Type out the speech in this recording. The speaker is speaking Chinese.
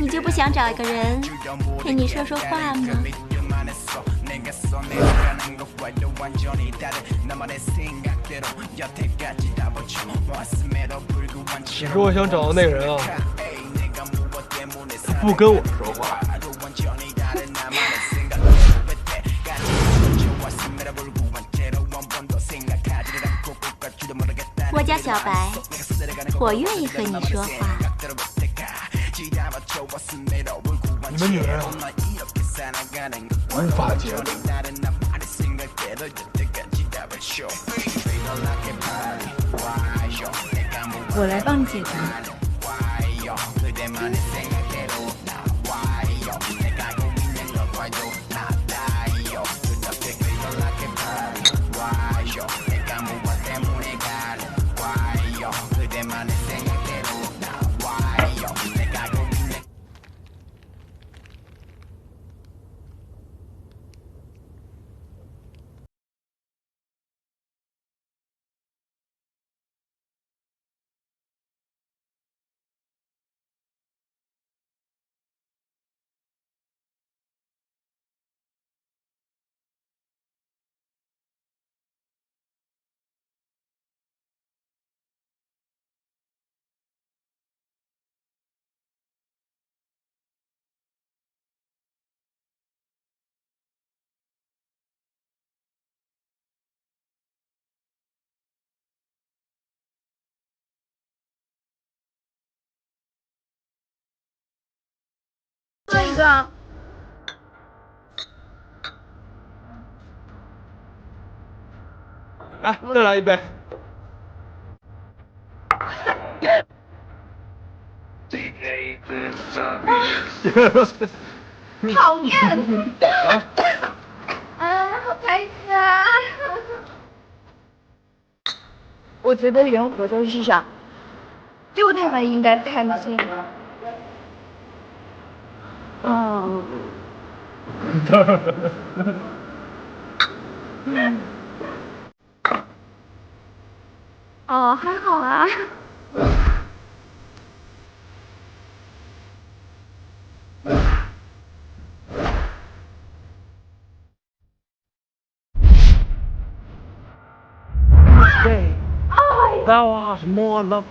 你就不想找一个人陪你说说话吗？其实我想找的那个人啊，他不跟我说话。我叫小白，我愿意和你说话。你们女人啊，无法解读。我来帮你解答。这个。哎，再来一杯。讨厌！好开心啊！我觉得人活在世上，就他们应该贪心。哦，还好啊。Thou art more lovely